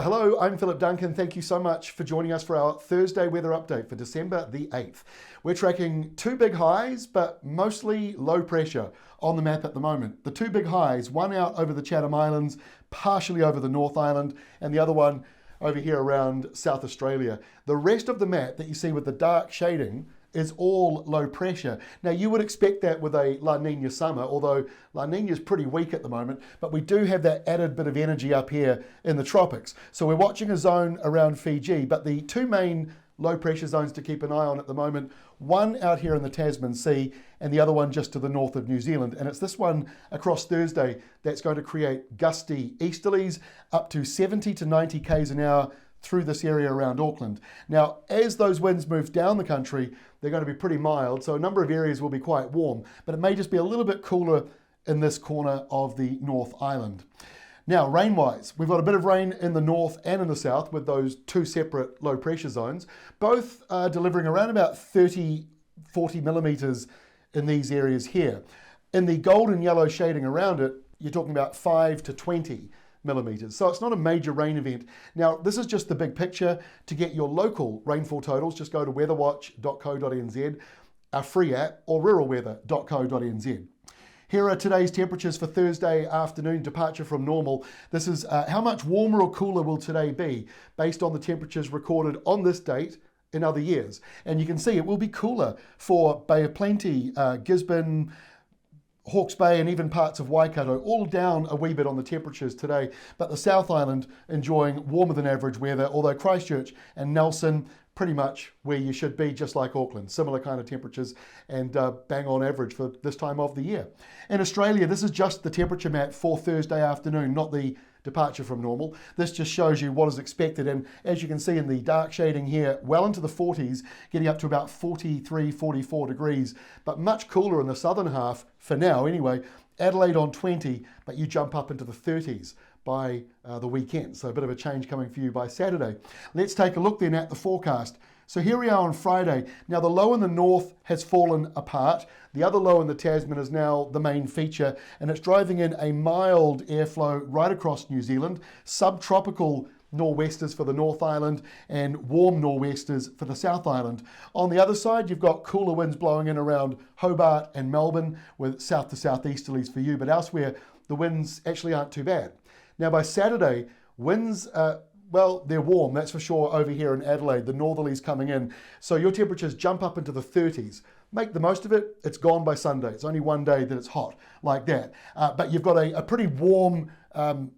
Hello, I'm Philip Duncan. Thank you so much for joining us for our Thursday weather update for December the 8th. We're tracking two big highs, but mostly low pressure on the map at the moment. The two big highs, one out over the Chatham Islands, partially over the North Island, and the other one over here around South Australia. The rest of the map that you see with the dark shading is all low pressure. Now you would expect that with a La Nina summer, although La Nina is pretty weak at the moment, but we do have that added bit of energy up here in the tropics. So we're watching a zone around Fiji, but the two main low pressure zones to keep an eye on at the moment, one out here in the Tasman Sea and the other one just to the north of New Zealand. And it's this one across Thursday that's going to create gusty easterlies up to 70 to 90 k's an hour through this area around Auckland. Now, as those winds move down the country, they're going to be pretty mild, so a number of areas will be quite warm, but it may just be a little bit cooler in this corner of the North Island. Now, rain-wise, we've got a bit of rain in the north and in the south with those two separate low pressure zones, both delivering around about 30, 40 millimetres in these areas here. In the gold and yellow shading around it, you're talking about 5 to 20 millimetres. So it's not a major rain event. Now, this is just the big picture. To get your local rainfall totals, just go to weatherwatch.co.nz, our free app, or ruralweather.co.nz. Here are today's temperatures for Thursday afternoon, departure from normal. This is how much warmer or cooler will today be based on the temperatures recorded on this date in other years. And you can see it will be cooler for Bay of Plenty, Gisborne, Hawke's Bay and even parts of Waikato, all down a wee bit on the temperatures today, but the South Island enjoying warmer than average weather, although Christchurch and Nelson pretty much where you should be, just like Auckland, similar kind of temperatures and bang on average for this time of the year. In Australia, this is just the temperature map for Thursday afternoon, not the departure from normal. This just shows you what is expected, and as you can see in the dark shading here, well into the 40s, getting up to about 43, 44 degrees, but much cooler in the southern half for now anyway. Adelaide on 20, but you jump up into the 30s by the weekend, so a bit of a change coming for you by Saturday. Let's take a look then at the forecast. So here we are on Friday. Now the low in the north has fallen apart. The other low in the Tasman is now the main feature, and it's driving in a mild airflow right across New Zealand, subtropical nor'westers for the North Island and warm nor'westers for the South Island. On the other side, you've got cooler winds blowing in around Hobart and Melbourne with south to southeasterlies for you, but elsewhere the winds actually aren't too bad. Now by Saturday, winds well, they're warm, that's for sure, over here in Adelaide, the northerlies coming in. So your temperatures jump up into the 30s. Make the most of it. It's gone by Sunday. It's only one day that it's hot like that. But you've got a pretty warm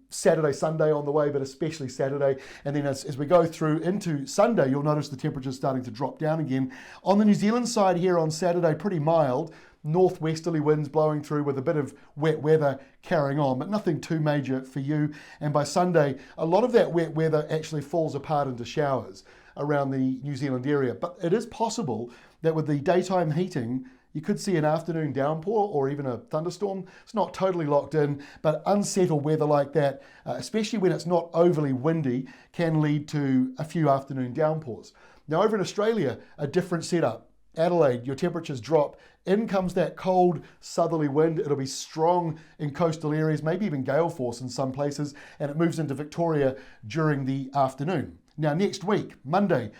Saturday, Sunday on the way, but especially Saturday. And then as we go through into Sunday, you'll notice the temperatures starting to drop down again. On the New Zealand side here on Saturday, pretty mild. Northwesterly winds blowing through with a bit of wet weather carrying on, but nothing too major for you. And by Sunday, a lot of that wet weather actually falls apart into showers around the New Zealand area. But it is possible that with the daytime heating, you could see an afternoon downpour or even a thunderstorm. It's not totally locked in, but unsettled weather like that, especially when it's not overly windy, can lead to a few afternoon downpours. Now over in Australia, a different setup. Adelaide, your temperatures drop. In comes that cold southerly wind. It'll be strong in coastal areas, maybe even gale force in some places, and it moves into Victoria during the afternoon. Now next week, Monday,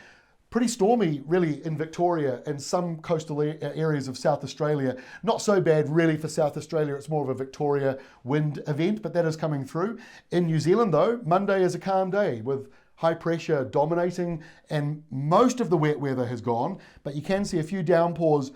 pretty stormy really in Victoria and some coastal areas of South Australia. Not so bad really for South Australia. It's more of a Victoria wind event, but that is coming through. In New Zealand though, Monday is a calm day with high pressure dominating and most of the wet weather has gone, but you can see a few downpours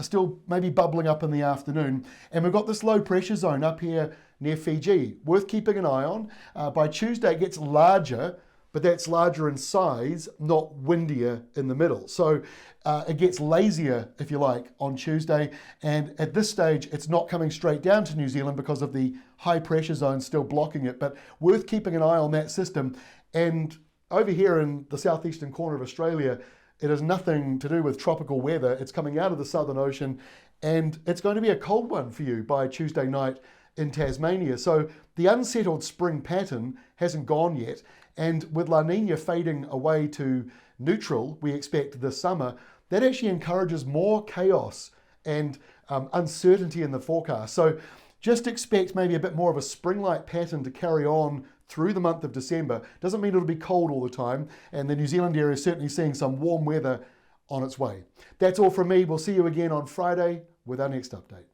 are still maybe bubbling up in the afternoon. And we've got this low pressure zone up here near Fiji, worth keeping an eye on. By Tuesday it gets larger, but that's larger in size, not windier in the middle. So it gets lazier, if you like, on Tuesday. And at this stage, it's not coming straight down to New Zealand because of the high pressure zone still blocking it, but worth keeping an eye on that system. And over here in the southeastern corner of Australia, it has nothing to do with tropical weather. It's coming out of the Southern Ocean, and it's going to be a cold one for you by Tuesday night in Tasmania. So the unsettled spring pattern hasn't gone yet. And with La Nina fading away to neutral, we expect this summer, that actually encourages more chaos and uncertainty in the forecast. So just expect maybe a bit more of a spring-like pattern to carry on through the month of December. Doesn't mean it'll be cold all the time, and the New Zealand area is certainly seeing some warm weather on its way. That's all from me. We'll see you again on Friday with our next update.